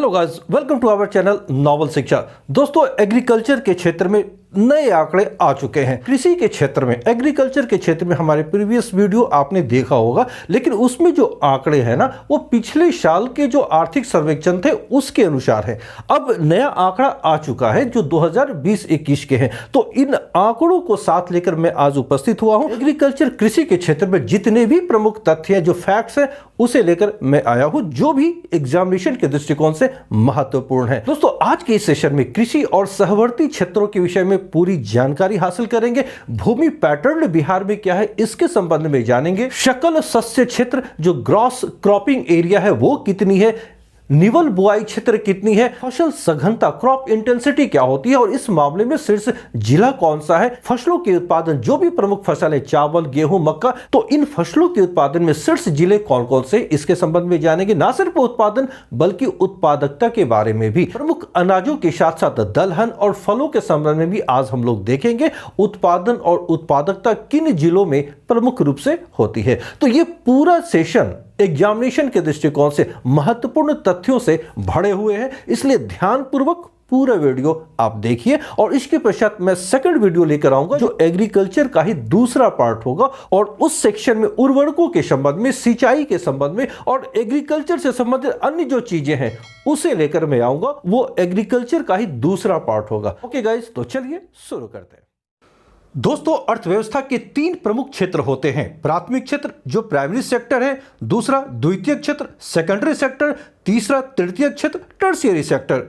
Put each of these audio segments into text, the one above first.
Hello guys, welcome to our channel novel Shiksha. दोस्तों, agriculture के क्षेत्र में नए आंकड़े आ चुके हैं। कृषि के क्षेत्र में, एग्रीकल्चर के क्षेत्र में हमारे प्रीवियस वीडियो आपने देखा होगा, लेकिन उसमें जो आंकड़े हैं ना, वो पिछले साल के जो आर्थिक सर्वेक्षण थे उसके अनुसार है। अब नया आंकड़ा आ चुका है जो 2020-21 के हैं। तो इन आंकड़ों को साथ लेकर मैं आज उपस्थित हुआ हूं। एग्रीकल्चर कृषि के क्षेत्र में जितने भी प्रमुख तथ्य हैं, जो फैक्ट्स हैं, उसे लेकर मैं आया हूं, जो भी एग्जामिनेशन के दृष्टिकोण से महत्वपूर्ण है। दोस्तों, आज के इस सेशन में कृषि और सहवर्ती क्षेत्रों के विषय में पूरी जानकारी हासिल करेंगे। भूमि पैटर्न बिहार में क्या है, इसके संबंध में जानेंगे। सकल शस्य क्षेत्र जो ग्रॉस क्रॉपिंग एरिया है वो कितनी है, निवल बुआई क्षेत्र कितनी है, फसल सघनता क्रॉप इंटेंसिटी क्या होती है और इस मामले में शीर्ष जिला कौन सा है, फसलों के उत्पादन जो भी प्रमुख फसल है, चावल, गेहूं, मक्का, तो इन फसलों के उत्पादन में शीर्ष जिले कौन कौन से, इसके संबंध में जानेंगे। ना सिर्फ उत्पादन बल्कि उत्पादकता के बारे में भी। प्रमुख अनाजों के साथ साथ दलहन और फलों के संबंध में भी आज हम लोग देखेंगे। उत्पादन और उत्पादकता किन जिलों में प्रमुख रूप से होती है। तो ये पूरा सेशन एग्जामिनेशन के दृष्टिकोण से महत्वपूर्ण तथ्यों से भरे हुए हैं, इसलिए ध्यानपूर्वक पूरा वीडियो आप देखिए। और इसके पश्चात मैं सेकंड वीडियो लेकर आऊंगा जो एग्रीकल्चर का ही दूसरा पार्ट होगा, और उस सेक्शन में उर्वरकों के संबंध में, सिंचाई के संबंध में और एग्रीकल्चर से संबंधित अन्य जो चीजें हैं उसे लेकर मैं आऊंगा। वो एग्रीकल्चर का ही दूसरा पार्ट होगा। ओके गाइस, तो चलिए शुरू करते हैं। दोस्तों, अर्थव्यवस्था के तीन प्रमुख क्षेत्र होते हैं। प्राथमिक क्षेत्र जो प्राइमरी सेक्टर है, दूसरा द्वितीयक क्षेत्र सेकेंडरी सेक्टर, तीसरा तृतीयक क्षेत्र टर्शियरी सेक्टर।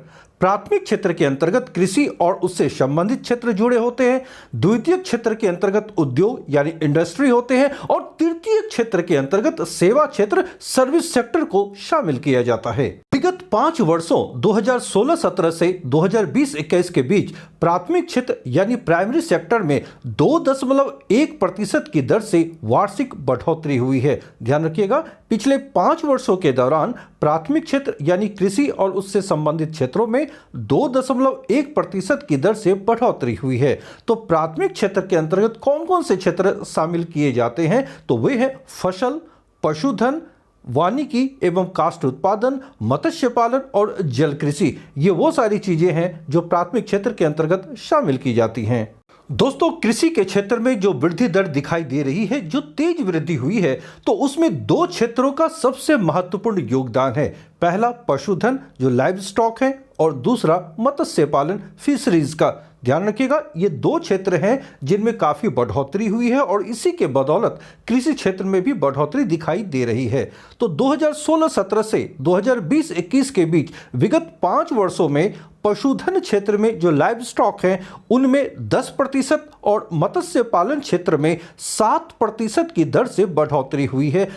प्राथमिक क्षेत्र के अंतर्गत कृषि और उससे संबंधित क्षेत्र जुड़े होते हैं। द्वितीयक क्षेत्र के अंतर्गत उद्योग यानी इंडस्ट्री होते हैं और तृतीय क्षेत्र के अंतर्गत सेवा क्षेत्र सर्विस सेक्टर को शामिल किया जाता है। विगत 5 वर्षों 2016-17 से 2020-21 के बीच प्राथमिक क्षेत्र यानी प्राइमरी सेक्टर में 2.1% की दर से वार्षिक बढ़ोतरी हुई है। ध्यान रखिएगा, पिछले 5 वर्षों के दौरान प्राथमिक क्षेत्र यानी कृषि और उससे संबंधित क्षेत्रों में 2.1% की दर से बढ़ोतरी हुई है। तो प्राथमिक क्षेत्र के अंतर्गत कौन कौन से क्षेत्र शामिल किए जाते हैं, तो वे हैं फसल, पशुधन, वानिकी एवं काष्ठ उत्पादन, मत्स्य पालन और जल कृषि। ये वो सारी चीजें हैं जो प्राथमिक क्षेत्र के अंतर्गत शामिल की जाती हैं। दोस्तों, कृषि के क्षेत्र में जो वृद्धि दर दिखाई दे रही है, जो तेज वृद्धि हुई है, तो उसमें दो क्षेत्रों का सबसे महत्वपूर्ण योगदान है। पहला पशुधन जो लाइव स्टॉक है और दूसरा मत्स्य पालन फिशरीज का। ध्यान रखिएगा, ये दो क्षेत्र हैं जिनमें काफी बढ़ोतरी हुई है और इसी के बदौलत कृषि क्षेत्र में भी बढ़ोतरी दिखाई दे रही है। तो 2016-17 से 2020-21 के बीच विगत 5 वर्षों में पशुधन क्षेत्र में जो लाइव स्टॉक है उनमें 10% और मत्स्य पालन क्षेत्र में 7% की दर से बढ़ोतरी हुई है।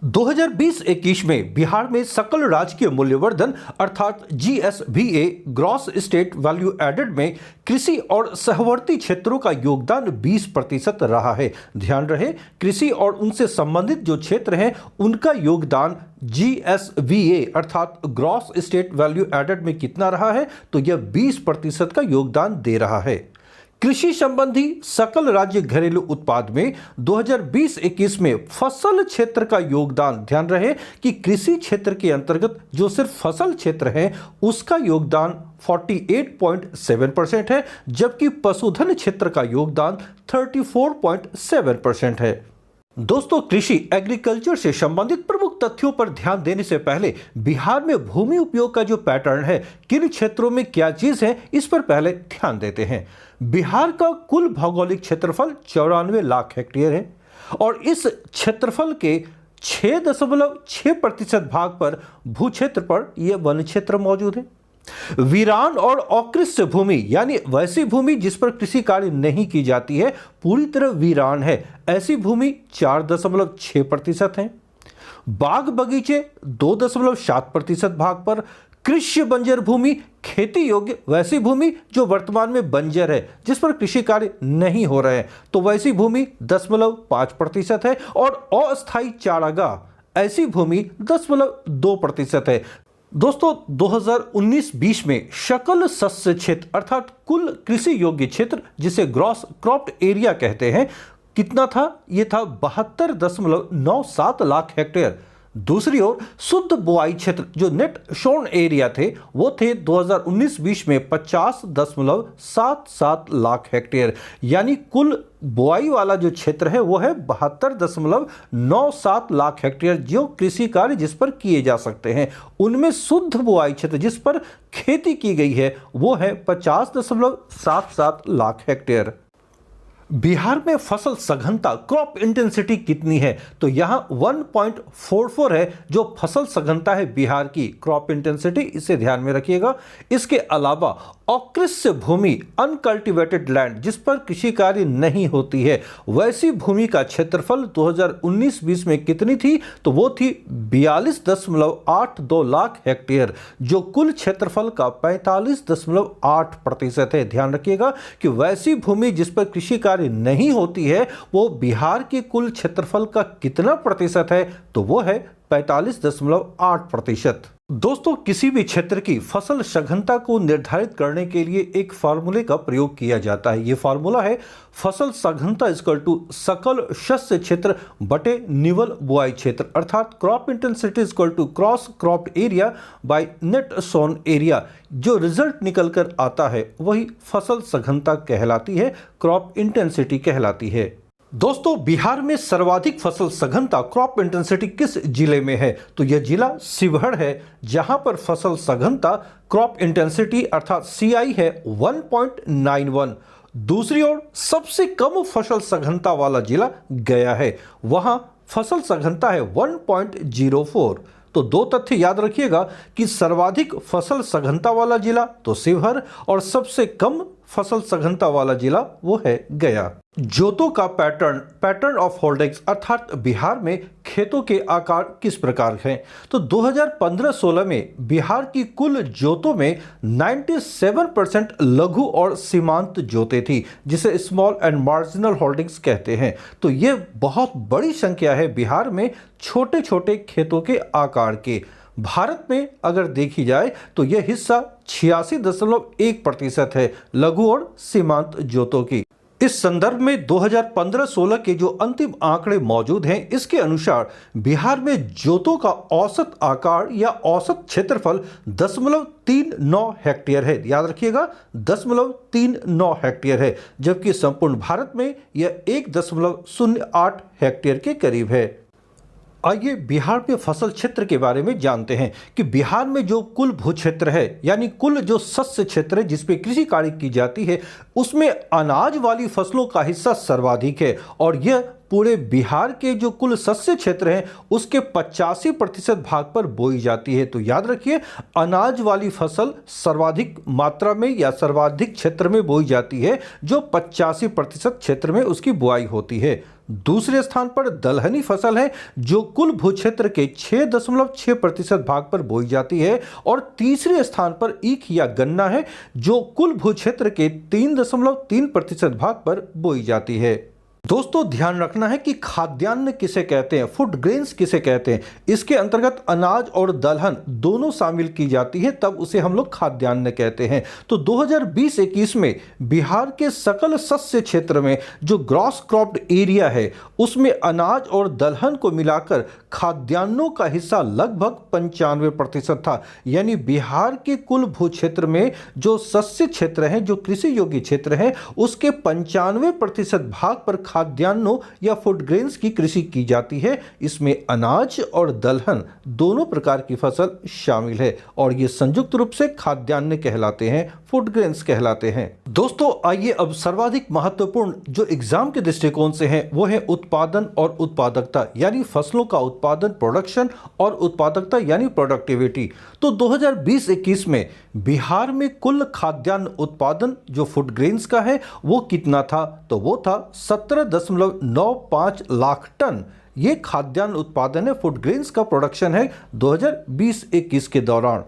2020-21 में बिहार में सकल राजकीय मूल्यवर्धन अर्थात GSVA gross state value added में कृषि और सहवर्ती क्षेत्रों का योगदान 20% रहा है। ध्यान रहे, कृषि और उनसे संबंधित जो क्षेत्र हैं उनका योगदान GSVA अर्थात ग्रॉस स्टेट वैल्यू एडेड में कितना रहा है, तो यह 20% का योगदान दे रहा है। कृषि संबंधी सकल राज्य घरेलू उत्पाद में 2020-21 में फसल क्षेत्र का योगदान, ध्यान रहे कि कृषि क्षेत्र के अंतर्गत जो सिर्फ फसल क्षेत्र है उसका योगदान 48.7% है, जबकि पशुधन क्षेत्र का योगदान 34.7% है। दोस्तों, कृषि एग्रीकल्चर से संबंधित प्रमुख तथ्यों पर ध्यान देने से पहले बिहार में भूमि उपयोग का जो पैटर्न है, किन क्षेत्रों में क्या चीज है, इस पर पहले ध्यान देते हैं। बिहार का कुल भौगोलिक क्षेत्रफल 94 लाख हेक्टेयर है और इस क्षेत्रफल के 6.6% भाग पर भू क्षेत्र पर यह वन क्षेत्र मौजूद है। वीरान और अकृषि भूमि यानी वैसी भूमि जिस पर कृषि कार्य नहीं की जाती है, पूरी तरह वीरान है, ऐसी भूमि 4.6% है। बाग बगीचे 2.7% भाग पर। कृषि बंजर भूमि खेती योग्य वैसी भूमि जो वर्तमान में बंजर है, जिस पर कृषि कार्य नहीं हो रहे हैं, तो वैसी भूमि 10.5% है। और अस्थायी चारागाह ऐसी भूमि 10.2% है। दोस्तों, 2019-20 में सकल शस्य क्षेत्र अर्थात कुल कृषि योग्य क्षेत्र जिसे ग्रॉस क्रॉप्ड एरिया कहते हैं, कितना था? ये था 72.97 लाख हेक्टेयर। दूसरी ओर शुद्ध बुआई क्षेत्र जो नेट शोन एरिया थे वो थे 2019-20 में 50.77 लाख हेक्टेयर, यानी कुल बुआई वाला जो क्षेत्र है वो है 72.97 लाख हेक्टेयर जो कृषि कार्य जिस पर किए जा सकते हैं। उनमें शुद्ध बुआई क्षेत्र जिस पर खेती की गई है वो है 50.77 लाख हेक्टेयर। बिहार में फसल सघनता क्रॉप इंटेंसिटी कितनी है? तो यहाँ 1.44 है जो फसल सघनता है बिहार की क्रॉप इंटेंसिटी, इसे ध्यान में रखिएगा। इसके अलावा अकृष्य भूमि अनकल्टिवेटेड लैंड जिस पर कृषि कार्य नहीं होती है वैसी भूमि का क्षेत्रफल 2019-20 में कितनी थी? तो वो थी 42.82 लाख हेक्टेयर जो कुल क्षेत्रफल का 45.8% है। ध्यान रखिएगा कि वैसी भूमि जिस पर कृषि कार्य नहीं होती है वो बिहार के कुल क्षेत्रफल का कितना प्रतिशत है? तो वो है 45.8%। दोस्तों, किसी भी क्षेत्र की फसल सघनता को निर्धारित करने के लिए एक फार्मूले का प्रयोग किया जाता है। यह फार्मूला है फसल सघनता इक्वल टू सकल शस्य क्षेत्र बटे निवल बुआई क्षेत्र, अर्थात crop intensity equal to cross cropped area by net sown area. जो रिजल्ट निकल कर आता है वही फसल सघनता कहलाती है, क्रॉप इंटेंसिटी कहलाती है। दोस्तों, बिहार में सर्वाधिक फसल सघनता क्रॉप इंटेंसिटी किस जिले में है? तो यह जिला शिवहर है जहां पर फसल सघनता क्रॉप इंटेंसिटी अर्थात CI है 1.91। दूसरी ओर सबसे कम फसल सघनता वाला जिला गया है, वहां फसल सघनता है 1.04। तो दो तथ्य याद रखिएगा कि सर्वाधिक फसल सघनता वाला जिला तो शिवहर और सबसे कम फसल सघनता वाला जिला वो है गया। जोतों का पैटर्न ऑफ होल्डिंग्स अर्थात बिहार में खेतों के आकार किस प्रकार हैं? तो 2015-16 में बिहार की कुल जोतों में 97% लघु और सीमांत जोतें थी जिसे स्मॉल एंड मार्जिनल होल्डिंग्स कहते हैं। तो ये बहुत बड़ी संख्या है बिहार में छोटे छोटे खेतों के आकार के। भारत में अगर देखी जाए तो यह हिस्सा 86.1% है लघु और सीमांत जोतों की। इस संदर्भ में 2015-16 के जो अंतिम आंकड़े मौजूद हैं इसके अनुसार बिहार में जोतों का औसत आकार या औसत क्षेत्रफल 0.39 हेक्टेयर है। याद रखिएगा 0.39 हेक्टेयर है, जबकि संपूर्ण भारत में यह 1.08 हेक्टेयर के करीब है। आइए बिहार में फसल क्षेत्र के बारे में जानते हैं कि बिहार में जो कुल भू क्षेत्र है यानी कुल जो शस्य क्षेत्र है जिसपे कृषि कार्य की जाती है उसमें अनाज वाली फसलों का हिस्सा सर्वाधिक है और यह पूरे बिहार के जो कुल शस्य क्षेत्र हैं उसके 85% भाग पर बोई जाती है। तो याद रखिए अनाज वाली फसल सर्वाधिक मात्रा में या सर्वाधिक क्षेत्र में बोई जाती है जो 85% क्षेत्र में उसकी बुआई होती है। दूसरे स्थान पर दलहनी फसल है जो कुल भू क्षेत्र के 6.6% भाग पर बोई जाती है और तीसरे स्थान पर ईख या गन्ना है जो कुल भू क्षेत्र के 3.3% भाग पर बोई जाती है। दोस्तों, ध्यान रखना है कि खाद्यान्न किसे कहते हैं, फूड ग्रेन्स किसे कहते हैं। इसके अंतर्गत अनाज और दलहन दोनों शामिल की जाती है तब उसे हम लोग खाद्यान्न कहते हैं। तो 2020-21 में बिहार के सकल शस्य क्षेत्र में जो ग्रॉस क्रॉप्ड एरिया है उसमें अनाज और दलहन को मिलाकर खाद्यान्नों का हिस्सा लगभग 95% था। यानी बिहार के कुल भू क्षेत्र में जो शस्य क्षेत्र है, जो कृषि योग्य क्षेत्र है, उसके 95% भाग पर खाद्यान्नों या फूड ग्रेन्स की कृषि की जाती है। इसमें अनाज और दलहन दोनों प्रकार की फसल शामिल है और ये संयुक्त रूप से खाद्यान्न कहलाते हैं, फूड ग्रेन्स कहलाते हैं। दोस्तों, आइए अब सर्वाधिक महत्वपूर्ण जो एग्जाम के दृष्टिकोण से है वो है उत्पादन और उत्पादकता, यानी फसलों का उत्पादन प्रोडक्शन और उत्पादकता यानी प्रोडक्टिविटी। तो 2020-21 में बिहार में कुल खाद्यान्न उत्पादन जो फूड ग्रेन्स का है वो कितना था? तो वो था 17.95 लाख टन। ये खाद्यान्न उत्पादन है, फूड ग्रेन्स का प्रोडक्शन है 2020-21 के दौरान।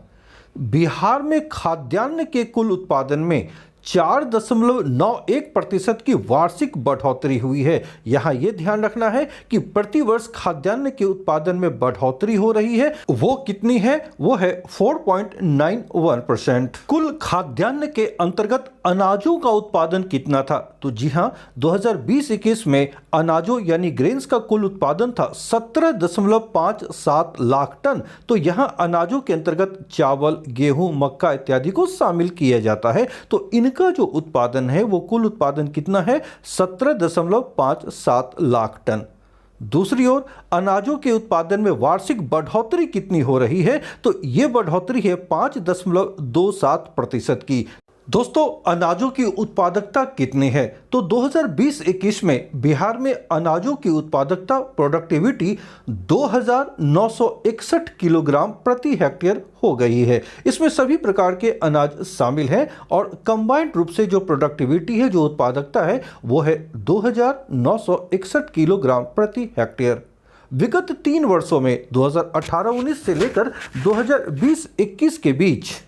बिहार में खाद्यान्न के कुल उत्पादन में 4.91% की वार्षिक बढ़ोतरी हुई है। यहाँ ये ध्यान रखना है कि प्रति वर्ष खाद्यान्न के उत्पादन में बढ़ोतरी हो रही है। वो कितनी है? वो है 4.91%। कुल खाद्यान्न के अंतर्गत अनाजों का उत्पादन कितना था? तो जी हाँ, 2020-21 में अनाजों यानी ग्रेन्स का कुल उत्पादन था 17.57 लाख टन। तो यहाँ अनाजों के अंतर्गत चावल, गेहूं, मक्का इत्यादि को शामिल किया जाता है। तो इनका जो उत्पादन है वो कुल उत्पादन कितना है? 17.57 लाख टन। दूसरी ओर अनाजों के उत्पादन में वार्षिक बढ़ोतरी कितनी हो रही है? तो ये बढ़ोतरी है 5.27% की। दोस्तों, अनाजों की उत्पादकता कितनी है? तो 2020-21 में बिहार में अनाजों की उत्पादकता प्रोडक्टिविटी 2961 किलोग्राम प्रति हेक्टेयर हो गई है। इसमें सभी प्रकार के अनाज शामिल हैं और कंबाइंड रूप से जो प्रोडक्टिविटी है, जो उत्पादकता है, वो है 2961 किलोग्राम प्रति हेक्टेयर। विगत 3 वर्षों में 2018-19 से लेकर 2020-21 के बीच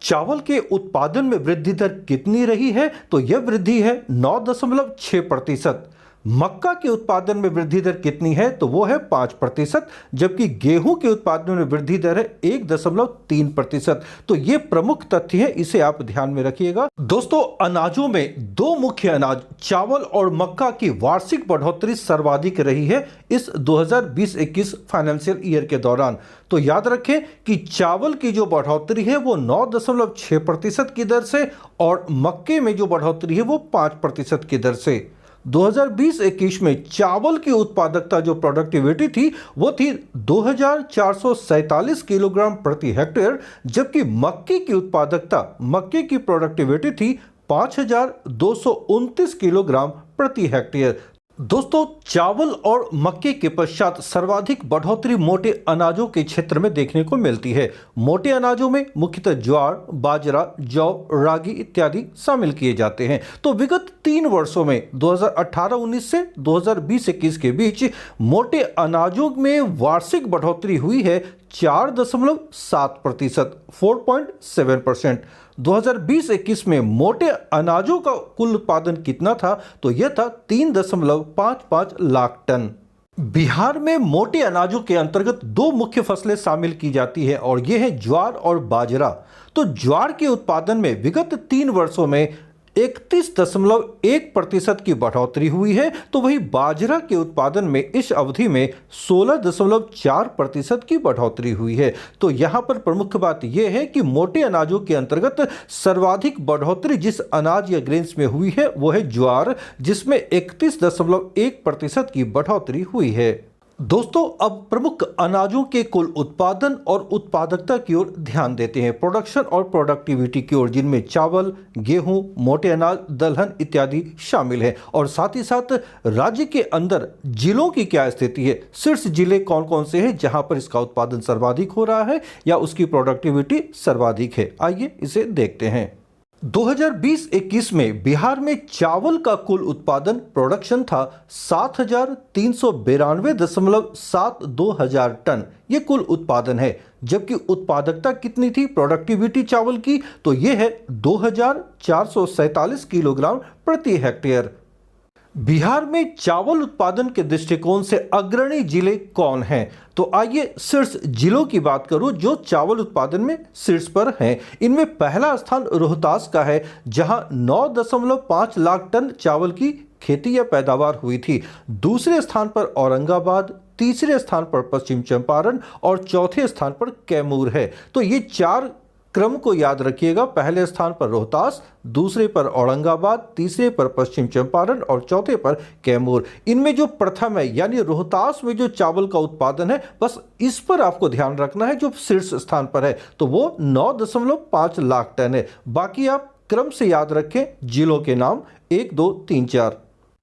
चावल के उत्पादन में वृद्धि दर कितनी रही है? तो यह वृद्धि है 9.6%। मक्का के उत्पादन में वृद्धि दर कितनी है? तो वो है 5%, जबकि गेहूं के उत्पादन में वृद्धि दर है 1.3%। तो ये प्रमुख तथ्य है, इसे आप ध्यान में रखिएगा। दोस्तों, अनाजों में 2 मुख्य अनाज चावल और मक्का की वार्षिक बढ़ोतरी सर्वाधिक रही है इस 2020-21 फाइनेंशियल ईयर के दौरान। तो याद रखें कि चावल की जो बढ़ोतरी है वो 9.6% की दर से और मक्के में जो बढ़ोतरी है वो 5% की दर से। 2020-21 में चावल की उत्पादकता जो प्रोडक्टिविटी थी वो थी 2447 किलोग्राम प्रति हेक्टेयर, जबकि मक्के की उत्पादकता, मक्के की प्रोडक्टिविटी थी 5229 किलोग्राम प्रति हेक्टेयर। दोस्तों, चावल और मक्के के पश्चात सर्वाधिक बढ़ोतरी मोटे अनाजों के क्षेत्र में देखने को मिलती है। मोटे अनाजों में मुख्यतः ज्वार, बाजरा, जौ, रागी इत्यादि शामिल किए जाते हैं। तो विगत 3 वर्षों में 2018-19 से 2020-21 के बीच मोटे अनाजों में वार्षिक बढ़ोतरी हुई है 4.7%, 4.7%। 2020-21 में मोटे अनाजों का कुल उत्पादन कितना था? तो यह था 3.55 लाख टन। बिहार में मोटे अनाजों के अंतर्गत 2 मुख्य फसलें शामिल की जाती है और ये है ज्वार और बाजरा। तो ज्वार के उत्पादन में विगत 3 वर्षों में 31.1% की बढ़ोतरी हुई है। तो वही बाजरा के उत्पादन में इस अवधि में 16.4% की बढ़ोतरी हुई है। तो यहाँ पर प्रमुख बात यह है कि मोटे अनाजों के अंतर्गत सर्वाधिक बढ़ोतरी जिस अनाज या ग्रेन्स में हुई है वो है ज्वार, जिसमें 31.1% की बढ़ोतरी हुई है। दोस्तों, अब प्रमुख अनाजों के कुल उत्पादन और उत्पादकता की ओर ध्यान देते हैं, प्रोडक्शन और प्रोडक्टिविटी की ओर, जिनमें चावल, गेहूं, मोटे अनाज, दलहन इत्यादि शामिल हैं। और साथ ही साथ राज्य के अंदर जिलों की क्या स्थिति है, शीर्ष जिले कौन कौन से हैं जहां पर इसका उत्पादन सर्वाधिक हो रहा है या उसकी प्रोडक्टिविटी सर्वाधिक है। आइए इसे देखते हैं। 2020-21 में बिहार में चावल का कुल उत्पादन प्रोडक्शन था 7,392.72 हजार टन। ये कुल उत्पादन है, जबकि उत्पादकता कितनी थी प्रोडक्टिविटी चावल की? तो ये है 2447 किलोग्राम प्रति हेक्टेयर। बिहार में चावल उत्पादन के दृष्टिकोण से अग्रणी जिले कौन हैं? तो आइए शीर्ष जिलों की बात करूं जो चावल उत्पादन में शीर्ष पर हैं। इनमें पहला स्थान रोहतास का है, जहां 9.5 लाख टन चावल की खेती या पैदावार हुई थी। दूसरे स्थान पर औरंगाबाद, तीसरे स्थान पर पश्चिम चंपारण और चौथे स्थान पर कैमूर है। तो ये 4 क्रम को याद रखिएगा। पहले स्थान पर रोहतास, दूसरे पर औरंगाबाद, तीसरे पर पश्चिम चंपारण और चौथे पर कैमूर। इनमें जो प्रथम है यानी रोहतास में जो चावल का उत्पादन है, बस इस पर आपको ध्यान रखना है, जो शीर्ष स्थान पर है, तो वो 9.5 लाख टन है। बाकी आप क्रम से याद रखें जिलों के नाम 1, 2, 3, 4।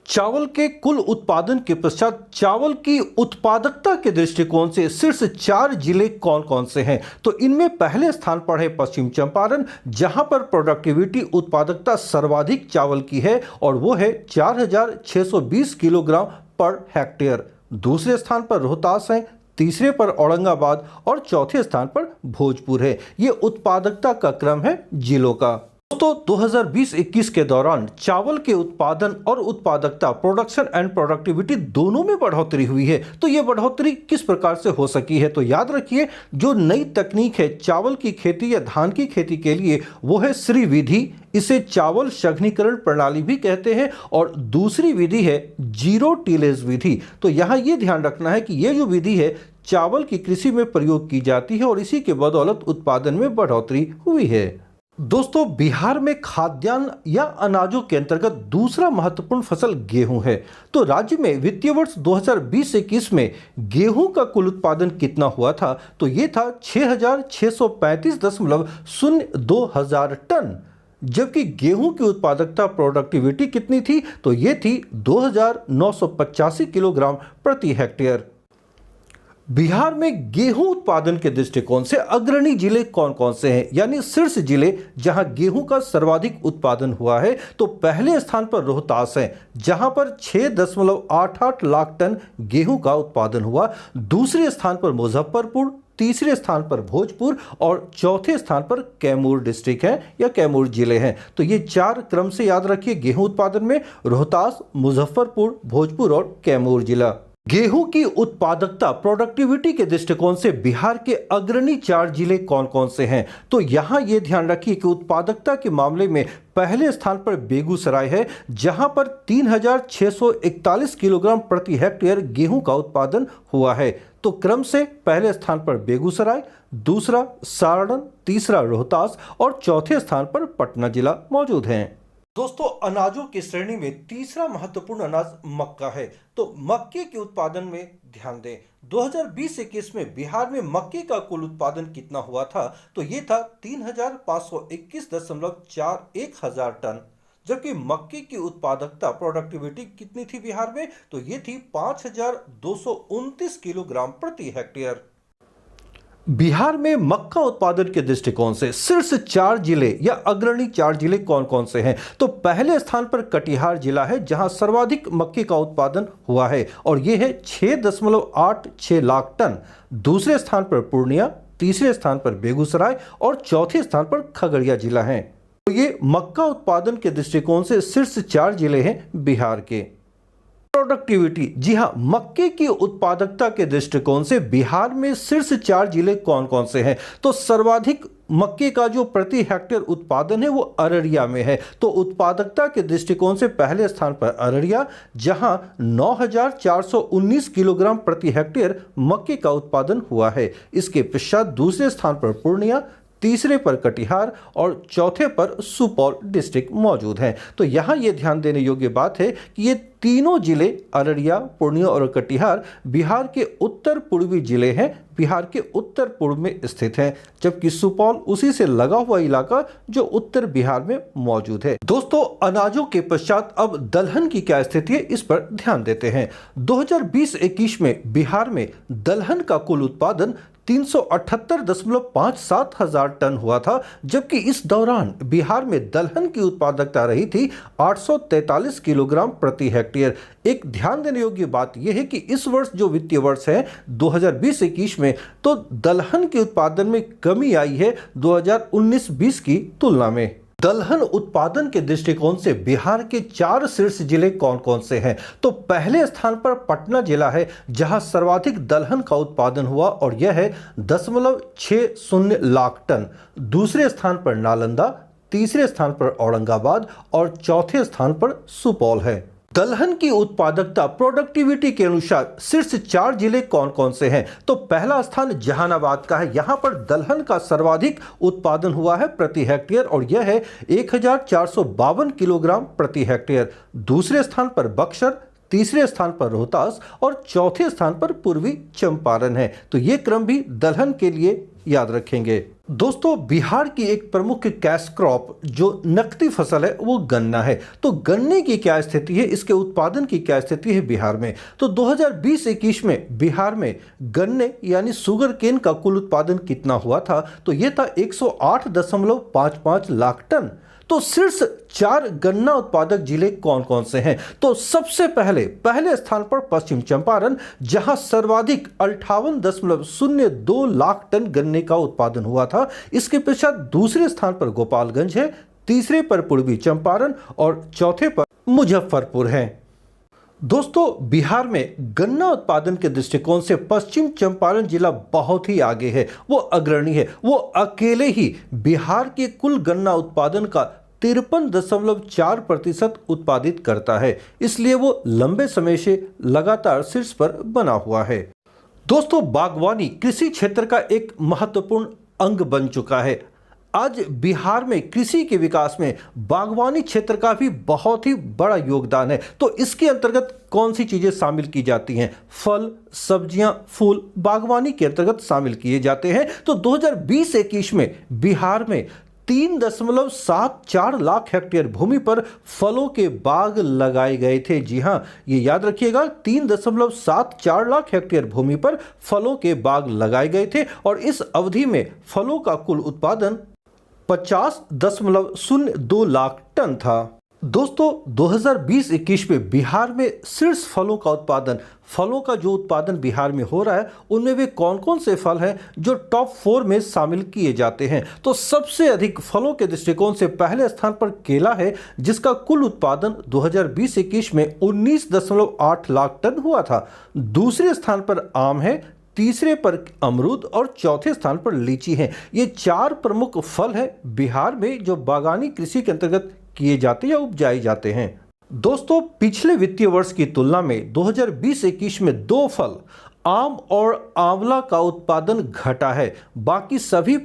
चावल के कुल उत्पादन के पश्चात चावल की उत्पादकता के दृष्टिकोण से शीर्ष 4 जिले कौन कौन से हैं? तो इनमें पहले स्थान पर है पश्चिम चंपारण, जहां पर प्रोडक्टिविटी उत्पादकता सर्वाधिक चावल की है और वो है 4,620 किलोग्राम पर हेक्टेयर। दूसरे स्थान पर रोहतास है, तीसरे पर औरंगाबाद और चौथे स्थान पर भोजपुर है। ये उत्पादकता का क्रम है जिलों का। दोस्तों 2020-21 के दौरान चावल के उत्पादन और उत्पादकता प्रोडक्शन एंड प्रोडक्टिविटी दोनों में बढ़ोतरी हुई है। तो ये बढ़ोतरी किस प्रकार से हो सकी है? तो याद रखिए, जो नई तकनीक है चावल की खेती या धान की खेती के लिए वो है श्री विधि। इसे चावल शघनीकरण प्रणाली भी कहते हैं। और दूसरी विधि है जीरो टिलेज विधि। तो यहाँ ये ध्यान रखना है कि ये जो विधि है चावल की कृषि में प्रयोग की जाती है और इसी के बदौलत उत्पादन में बढ़ोतरी हुई है। दोस्तों बिहार में खाद्यान्न या अनाजों के अंतर्गत दूसरा महत्वपूर्ण फसल गेहूं है। तो राज्य में वित्तीय वर्ष 2020-21 में गेहूं का कुल उत्पादन कितना हुआ था? तो ये था 6,635.02 हजार टन। जबकि गेहूं की उत्पादकता प्रोडक्टिविटी कितनी थी? तो ये थी 2,985 किलोग्राम प्रति हेक्टेयर। बिहार में गेहूं उत्पादन के दृष्टिकोण से अग्रणी जिले कौन कौन से हैं, यानी शीर्ष जिले जहां गेहूं का सर्वाधिक उत्पादन हुआ है? तो पहले स्थान पर रोहतास है जहां पर 6.88 लाख टन गेहूं का उत्पादन हुआ। दूसरे स्थान पर मुजफ्फरपुर, तीसरे स्थान पर भोजपुर और चौथे स्थान पर कैमूर डिस्ट्रिक्ट है या कैमूर जिले हैं। तो ये चार क्रम से याद रखिए गेहूं उत्पादन में: रोहतास, मुजफ्फरपुर, भोजपुर और कैमूर जिला। गेहूं की उत्पादकता प्रोडक्टिविटी के दृष्टिकोण से बिहार के अग्रणी चार जिले कौन कौन से हैं? तो यहां यह ध्यान रखिए कि उत्पादकता के मामले में पहले स्थान पर बेगूसराय है जहां पर 3,641 किलोग्राम प्रति हेक्टेयर गेहूं का उत्पादन हुआ है। तो क्रम से पहले स्थान पर बेगूसराय, दूसरा सारण, तीसरा रोहतास और चौथे स्थान पर पटना जिला मौजूद हैं। दोस्तों अनाजों की श्रेणी में तीसरा महत्वपूर्ण अनाज मक्का है। तो मक्के के उत्पादन में ध्यान दें। 2020-21 में बिहार में मक्के का कुल उत्पादन कितना हुआ था? तो ये था 3,521.41 हजार टन। जबकि मक्के की उत्पादकता प्रोडक्टिविटी कितनी थी बिहार में? तो ये थी 5,229 किलोग्राम प्रति हेक्टेयर। बिहार में मक्का उत्पादन के दृष्टिकोण से शीर्ष चार जिले या अग्रणी चार जिले कौन कौन से हैं? तो पहले स्थान पर कटिहार जिला है जहां सर्वाधिक मक्के का उत्पादन हुआ है और यह है 6.86 लाख टन। दूसरे स्थान पर पूर्णिया, तीसरे स्थान पर बेगूसराय और चौथे स्थान पर खगड़िया जिला है। तो ये मक्का उत्पादन के दृष्टिकोण से शीर्ष चार जिले हैं बिहार के। प्रोडक्टिविटी, जी हां, मक्के की उत्पादकता के दृष्टिकोण से बिहार में शीर्ष चार जिले कौन कौन से हैं? तो सर्वाधिक मक्के का जो प्रति हेक्टेयर उत्पादन है वो अररिया में है। तो उत्पादकता के दृष्टिकोण से पहले स्थान पर अररिया जहां 9,419 किलोग्राम प्रति हेक्टेयर मक्के का उत्पादन हुआ है। इसके पश्चात दूसरे स्थान पर पूर्णिया, तीसरे पर कटिहार और चौथे पर सुपौल डिस्ट्रिक्ट मौजूद हैं। तो यहाँ ये ध्यान देने योग्य बात है कि ये तीनों जिले अररिया, पूर्णिया और कटिहार बिहार के उत्तर पूर्वी जिले हैं, बिहार के उत्तर पूर्व में स्थित हैं, जबकि सुपौल उसी से लगा हुआ इलाका जो उत्तर बिहार में मौजूद है। दोस्तों अनाजों के पश्चात अब दलहन की क्या स्थिति है इस पर ध्यान देते हैं। 2020-21 में बिहार में दलहन का कुल उत्पादन 378.57 हजार टन हुआ था, जबकि इस दौरान बिहार में दलहन की उत्पादकता रही थी 843 किलोग्राम प्रति हेक्टेयर। एक ध्यान देने योग्य बात यह है कि इस वर्ष जो वित्तीय वर्ष है 2020-21 में, तो दलहन के उत्पादन में कमी आई है 2019-20 की तुलना में। दलहन उत्पादन के दृष्टिकोण से बिहार के चार शीर्ष जिले कौन कौन से हैं? तो पहले स्थान पर पटना जिला है जहां सर्वाधिक दलहन का उत्पादन हुआ और यह है 0.60 लाख टन। दूसरे स्थान पर नालंदा, तीसरे स्थान पर औरंगाबाद और चौथे स्थान पर सुपौल है। दलहन की उत्पादकता प्रोडक्टिविटी के अनुसार शीर्ष चार जिले कौन कौन से हैं? तो पहला स्थान जहानाबाद का है। यहां पर दलहन का सर्वाधिक उत्पादन हुआ है प्रति हेक्टेयर और यह है 1,452 किलोग्राम प्रति हेक्टेयर। दूसरे स्थान पर बक्सर, तीसरे स्थान पर रोहतास और चौथे स्थान पर पूर्वी चंपारण है। तो ये क्रम भी दलहन के लिए याद रखेंगे। दोस्तों बिहार की एक प्रमुख कैश क्रॉप जो नकदी फसल है वो गन्ना है। तो गन्ने की क्या स्थिति है, इसके उत्पादन की क्या स्थिति है बिहार में? तो 2020-21 में बिहार में गन्ने यानी शुगर केन का कुल उत्पादन कितना हुआ था? तो यह था 108.55 लाख टन। तो शीर्ष चार गन्ना उत्पादक जिले कौन कौन से हैं? तो सबसे पहले स्थान पर पश्चिम चंपारण जहां सर्वाधिक 58.02 लाख टन गन्ने का उत्पादन हुआ था। इसके पश्चात दूसरे स्थान पर गोपालगंज है, तीसरे पर पूर्वी चंपारण और चौथे पर मुजफ्फरपुर है। दोस्तों, बिहार में गन्ना उत्पादन के दृष्टिकोण से पश्चिम चंपारण जिला बहुत ही आगे है, वो अग्रणी है। वो अकेले ही बिहार के कुल गन्ना उत्पादन का 53.4% उत्पादित करता है, इसलिए वो लंबे समय से लगातार शीर्ष पर बना हुआ है। दोस्तों, बागवानी कृषि क्षेत्र का एक महत्वपूर्ण अंग बन चुका है। आज बिहार में कृषि के विकास में बागवानी क्षेत्र का भी बहुत ही बड़ा योगदान है। तो इसके अंतर्गत कौन सी चीजें शामिल की जाती हैं? फल, सब्जियां, फूल बागवानी के अंतर्गत शामिल किए जाते हैं। तो 2020-21 में बिहार में 3.74 लाख हेक्टेयर भूमि पर फलों के बाग लगाए गए थे। जी हां, ये याद रखिएगा, 3.74 लाख हेक्टेयर भूमि पर फलों के बाग लगाए गए थे और इस अवधि में फलों का कुल उत्पादन 50.02 लाख टन था। दोस्तों, 2020-21 में बिहार में शीर्ष फलों का जो उत्पादन बिहार में हो रहा है, उनमें वे कौन कौन से फल हैं जो टॉप 4 में शामिल किए जाते हैं? तो सबसे अधिक फलों के दृष्टिकोण से पहले स्थान पर केला है, जिसका कुल उत्पादन 2020-21 में 19.8 लाख टन हुआ था। दूसरे स्थान पर आम है, तीसरे पर अमरूद और चौथे स्थान पर लीची है। ये 4 प्रमुख फल हैं बिहार में जो बागानी कृषि के अंतर्गत किए जाते या उपजाए जाते हैं। दोस्तों, पिछले वित्तीय वर्ष की तुलना में 2020-21 में 2 फल, आम और आंवला का उत्पादन घटा है। बाकी सभी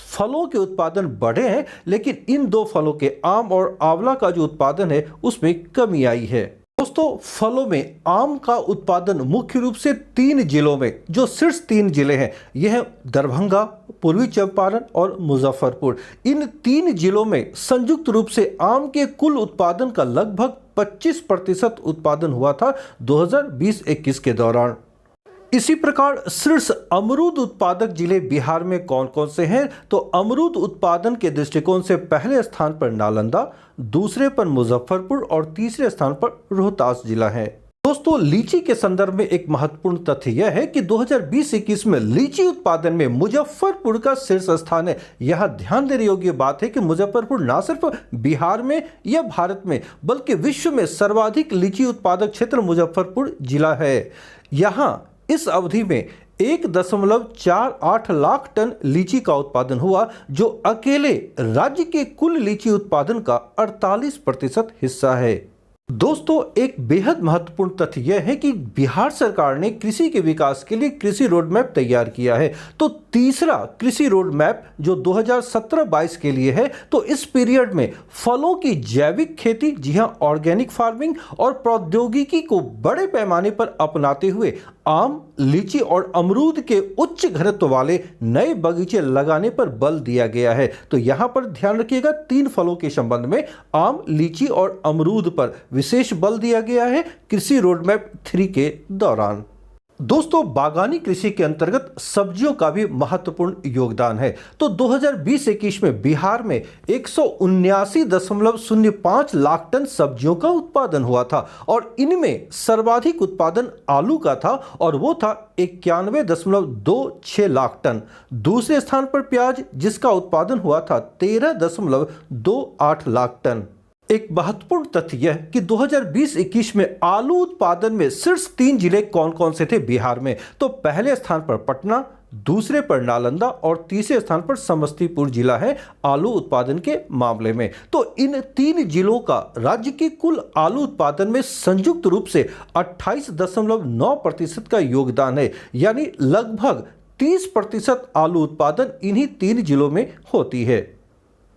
फलों के उत्पादन बढ़े हैं, लेकिन इन 2 फलों के आम और आंवला का जो उत्पादन है उसमें कमी आई है। दोस्तों, फलों में आम का उत्पादन मुख्य रूप से 3 जिलों में, जो शीर्ष 3 जिले हैं, यह है दरभंगा, पूर्वी चंपारण और मुजफ्फरपुर। इन 3 जिलों में संयुक्त रूप से आम के कुल उत्पादन का लगभग 25% उत्पादन हुआ था 2020-21 के दौरान। इसी प्रकार शीर्ष अमरूद उत्पादक जिले बिहार में कौन कौन से हैं? तो अमरूद उत्पादन के दृष्टिकोण से पहले स्थान पर नालंदा, दूसरे पर मुजफ्फरपुर और तीसरे स्थान पर रोहतास जिला है। दोस्तों, लीची के संदर्भ में एक महत्वपूर्ण तथ्य यह है कि 2020-21 में लीची उत्पादन में मुजफ्फरपुर का शीर्ष स्थान है। यह ध्यान देने योग्य बात है कि मुजफ्फरपुर न सिर्फ बिहार में या भारत में, बल्कि विश्व में सर्वाधिक लीची उत्पादक क्षेत्र मुजफ्फरपुर जिला है। यहाँ इस अवधि में 1.48 लाख टन लीची का उत्पादन हुआ, जो अकेले राज्य के कुल लीची उत्पादन का 48% हिस्सा है। दोस्तों, एक बेहद महत्वपूर्ण तथ्य यह है कि बिहार सरकार ने कृषि के विकास के लिए कृषि रोड मैप तैयार किया है। तो तीसरा कृषि रोड मैप जो 2017-22 के लिए है, तो इस पीरियड में फलों की जैविक खेती, जी हां, ऑर्गेनिक फार्मिंग और प्रौद्योगिकी को बड़े पैमाने पर अपनाते हुए आम, लीची और अमरूद के उच्च घनत्व वाले नए बगीचे लगाने पर बल दिया गया है। तो यहां पर ध्यान रखिएगा, 3 फलों के संबंध में आम, लीची और अमरूद पर विशेष बल दिया गया है कृषि रोडमैप 3 के दौरान। दोस्तों, बागानी कृषि के अंतर्गत सब्जियों का भी महत्वपूर्ण योगदान है। तो 2020-21 में बिहार में 179.05 लाख टन सब्जियों का उत्पादन हुआ था और इनमें सर्वाधिक उत्पादन आलू का था और वो था 91.26 लाख टन। दूसरे स्थान पर प्याज, जिसका उत्पादन हुआ था 13.28 लाख टन। एक महत्वपूर्ण तथ्य यह कि 2020-21 में आलू उत्पादन में शीर्ष 3 जिले कौन कौन से थे बिहार में? तो पहले स्थान पर पटना, दूसरे पर नालंदा और तीसरे स्थान पर समस्तीपुर जिला है आलू उत्पादन के मामले में। तो इन 3 जिलों का राज्य के कुल आलू उत्पादन में संयुक्त रूप से 28.9% का योगदान है, यानी लगभग 30% आलू उत्पादन इन्हीं 3 जिलों में होती है।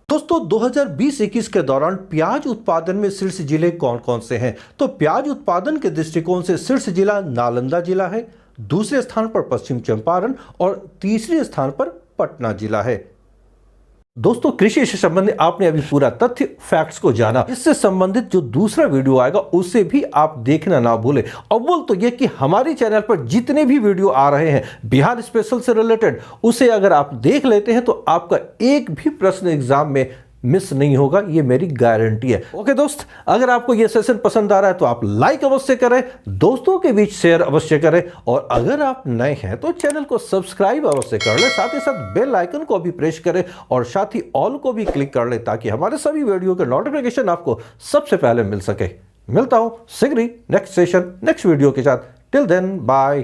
दोस्तों, 2020-21 के दौरान प्याज उत्पादन में शीर्ष जिले कौन कौन से हैं? तो प्याज उत्पादन के दृष्टिकोण से शीर्ष जिला नालंदा जिला है, दूसरे स्थान पर पश्चिम चंपारण और तीसरे स्थान पर पटना जिला है। दोस्तों, कृषि से संबंधित आपने अभी पूरा तथ्य फैक्ट्स को जाना। इससे संबंधित जो दूसरा वीडियो आएगा उसे भी आप देखना ना भूलें। अव्वल तो यह कि हमारे चैनल पर जितने भी वीडियो आ रहे हैं बिहार स्पेशल से रिलेटेड, उसे अगर आप देख लेते हैं तो आपका एक भी प्रश्न एग्जाम में मिस नहीं होगा, ये मेरी गारंटी है। ओके दोस्त, अगर आपको ये सेशन पसंद आ रहा है तो आप लाइक अवश्य करें, दोस्तों के बीच शेयर अवश्य करें, और अगर आप नए हैं तो चैनल को सब्सक्राइब अवश्य कर ले, साथ ही साथ बेल आइकन को भी प्रेस करें और साथ ही ऑल को भी क्लिक कर ले, ताकि हमारे सभी वीडियो के नोटिफिकेशन आपको सबसे पहले मिल सके। मिलता हूं शीघ्र ही नेक्स्ट सेशन नेक्स्ट वीडियो के साथ। Till then bye.